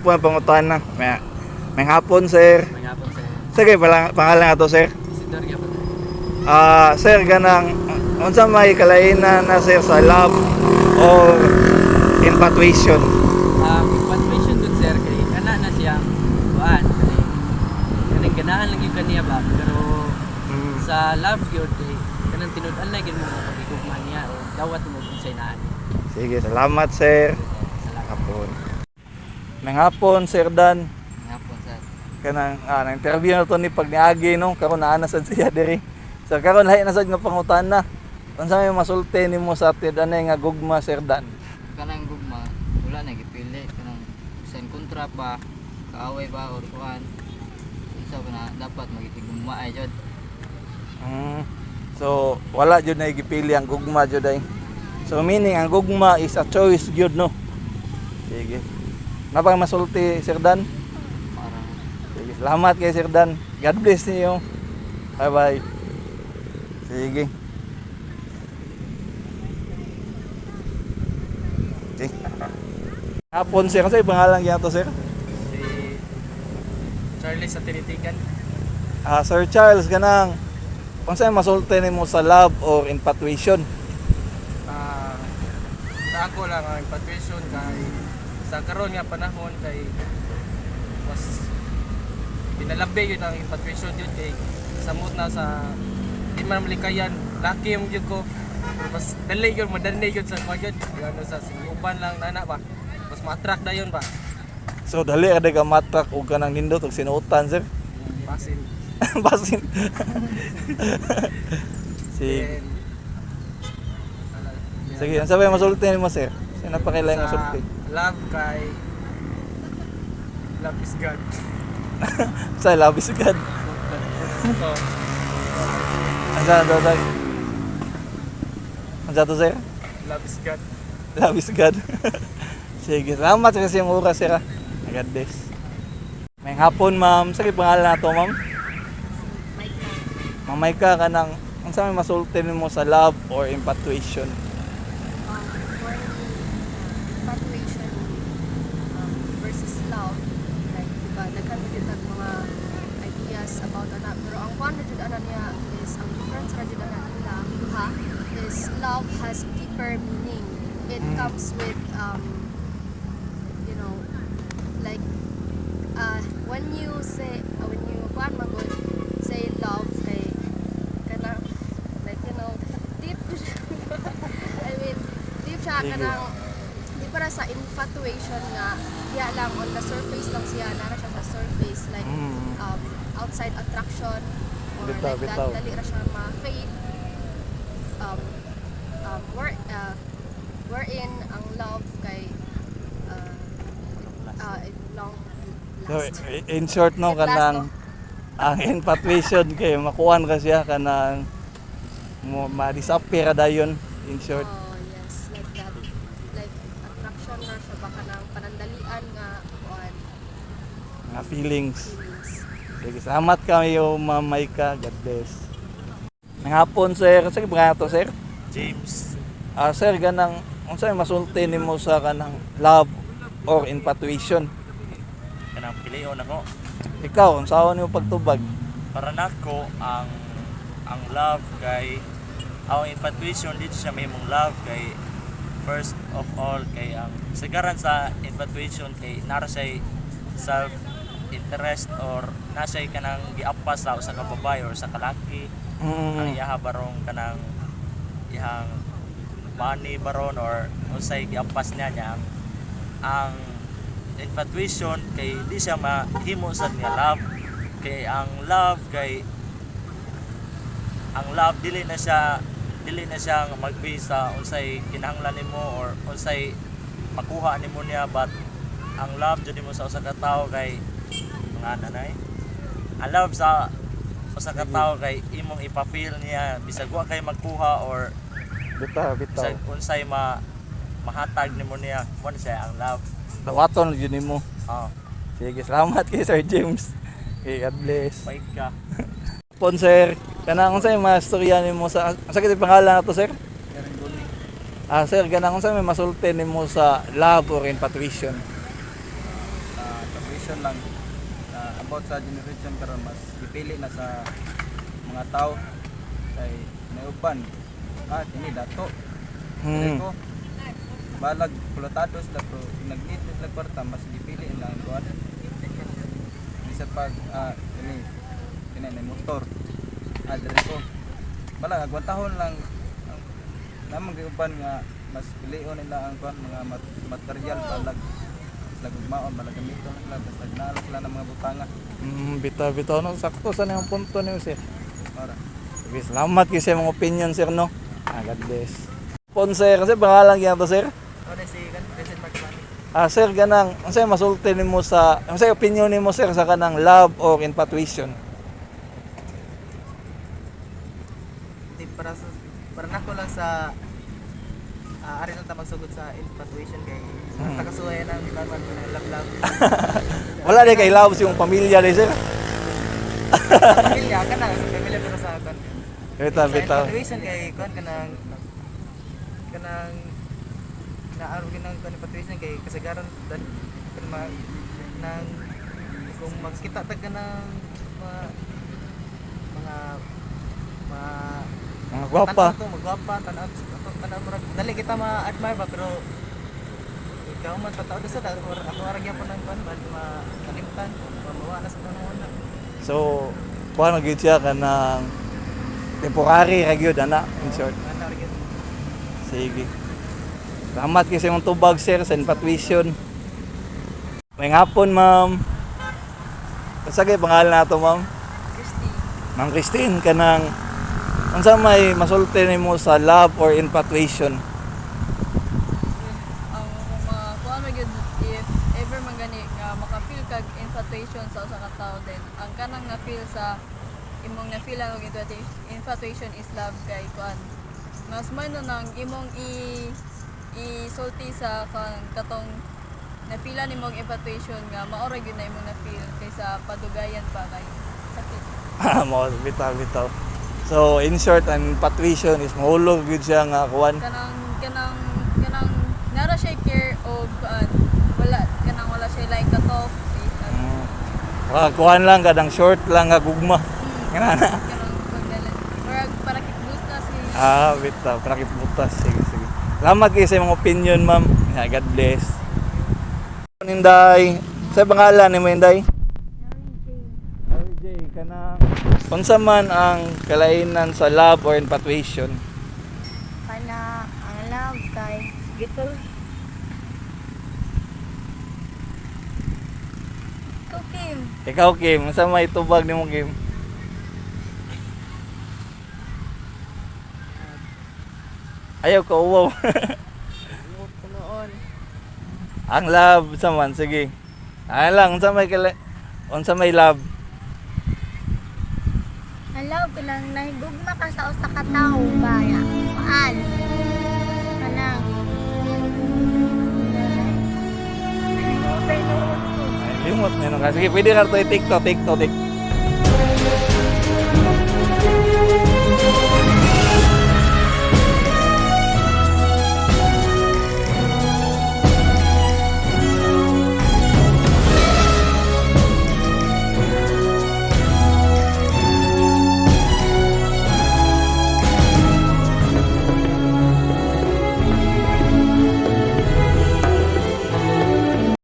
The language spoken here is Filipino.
hapon ang pangutan na. May hapon, sir. Mga po sir. Sige, pangalan nga to, sir. Isidor ya po. Sir, ganang, unsa may kalainan na, sir, sa love or infatuation? Infatuation dun sir kay kana na siyang kuan kanang ganahan lang yung kaniya ba pero sa love gyud kay kanang tinud-an na gyud mo pagigugman niya o dawat mo unsay naa. Sige, salamat, sir. Salamat. Hapon. May hapon, Sir Dan. Nga po sir. Kanang na-interview na to ni Pagniagi, no? Karon naa na sad siya diri. So karon lahi na sad nga pangutan na. Unsa may masulti nimo sa atid anay nga gugma, Sir Dan? Kanang gugma wala na gipili kanang sa kontra pa kaaway ba or kuan unsa ba na dapat magitigugma ay jud. So wala jud na gipili ang gugma jud ay. So meaning ang gugma is a choice jud, no? Sige. Napang masulti, Sir Dan? Parang Sige, salamat kay Sir Dan. God bless niyo. Bye-bye. Sige. Okay. Hapon, sir. Kasi pangalan niya to, sir? si Charlie sa tinitigan. Sir Charles, ganang kung saan masulti nimo sa love or infatuation? Sa ako lang ang infatuation kay sa karon nga panahon kay mas pinalabi yun ang infatuation yun kay samot na sa di man malikayan laki yung yun ko mas dali yun madali yun sa kagad ano sa sinuban lang nana ba mas ma-attract na yun ba So, dali ka matrak o ka nang nindot o sinuutan, sir? pasin Basin. Sige. then Sige, ang sabi masulti nimo, sir? Sino pa kailangan sa masulti? love kay love is God Sa love is God. so Asa to, sir? Asa to, sir? love is God Love is God. Sige, salamat kasi yung oras, sir. God bless. May hapon, ma'am. Sige, pangalan na to, ma'am. Mamay ka nang ang sa may masulti mo sa love or infatuation? For infatuation versus love, like, diba, nagkan jud ang mga ideas about ana, pero ang one jud ana niya is, ang difference ra jud ana nila, ha, is love has deeper meaning. It comes with, you know, like, when you say, when you, say love, kay, kana, like, you know, deep, I mean, deep siya, kanang, di para sa infatuation nga, diya lang, on the surface lang siya, nara siya sa surface, like, outside attraction, or Bitaw, like bitaw. that, dali ra siya ma-fade, wherein ang love kay, long So, last. in short, no, It lasts, kanang no? ang infatuation kay makuan ka siya kanang mo ma-disappear dayon, in short. Oh, yes, like that. Like, attraction na siya, baka ng panandalian nga, on Mga feelings. feelings. Sige, salamat kayo, Ma'am Maika. God bless. May hapon, sir. Sige, ba to, sir? James, Sir, ganang unsa may masulti nimo sa kanang love or infatuation? kanang pilion ako. Ikaw, unsaon nimo pagtubag? Para nako ang love kay ang infatuation dito siya may mong love kay first of all kay ang sagaran sa infatuation kay nara siya self interest or nasa kanang giapas sa usa ka babae or sa kalaki ang iyaha barong kanang iyang money baron or unsay giapas niya ang infatuation kay di siya mahimo sad nga love kay ang love dili na siya mag-base sa unsay kinahanglan nimo or unsay makuha nimo niya but ang love jud nimo sa usa ka tawo kay mga nanay ang love sa usa ka tawo kay imong ipa-feel niya bisag wa kay magkuha or Bitaw. bisag unsay mahatag nimo niya mo siya ang love. Dawaton yun nimo. Oh, Sige, salamat kay Sir James. Okay, God bless. fight ka. Pon, sir. Kanang unsay mastorya nimo sa sakit pangalan nato, sir? Sir, ganang unsay may masulti nimo sa love or infatuation? lang about sa generation karon mas dipili na sa mga tao kay nauban kini dato ko balag kulatados la pero nag-need sila kwarta mas dipili lang kuan bisa pag kini na motor dire ko balag agwantahon lang namang giuban nga mas pilion nila ang kuan mga material balag lagugmaon balag gamiton nila basta naalok sila ng mga butanga Bitaw no, sakto sa niyang punto niyo sir. para Sige, salamat kayo sa mga opinion sir no. God bless. Pon sir, kasi pangalan yan to sir. ano si Vincent Marcamani Sir ganang, unsay masulti nimo sa, unsay opinion nimo sir sa kanang love or infatuation? para nako lang sa ari lang ta magsugod sa infatuation kay takasuhay na mi man love Wala di kay love yung pamilya ni sir. sa pamilya kana sa pamilya pero sa kon Bitaw. infatuation kay kon kanang naaro ginang kon infatuation kay kasagaran dan nang kung magkita tag kanang Mga gwapa. magwapa tanaw murag dali kita ma-admire ba pero ikaw man pataw sa daro ako ara gyapon nang ban makalimutan mawa na sa panahon na So, paano gyud siya kanang temporary ra gyud ana in short. ana ra gyud Sige. Salamat kayo sa imong tubag sir sa infatuation. May hapon ma'am. Kasagay pangalan nato ma'am? Christy. Ma'am Christine kanang unsa may masulti nimo sa love or infatuation? Ang mga kuan man gyud if ever man gani nga maka-feel kag infatuation sa usa ka tawo then ang kanang na-feel sa imong na-feel ang infatuation is love kay kuan mas may no nang imong isulti sa katong na-feelan nimong infatuation nga maora gyud na imong na-feel kaysa padugayan pa kay sakit. Mo bitaw. So in short, ang infatuation is mahulog gyud siya nga kuan. kanang nara siya care o wala siya like katok Kuan lang kadang short lang nga gugma. Kana na. kanang pagdalan para kit-boost na si Bitaw, prakit butas. Sige. Salamat kayo sa imong opinion, ma'am. God bless. Inday, sa pangalan ni mo Inday? RJ, kanang unsa man ang kalainan sa love or infatuation? Kana ang love kay gitol Kim. Ikaw Kim, unsa may tubag nimo Kim? Ayaw ko uwaw. noon Ang love sa man, sige. Lang, unsa may love? Ang love kanang nahigugma ka sa usa ka tawo ba ya. Maan. Kanang Ay, limot na yun. Sige, pwede na ito i-TikTok.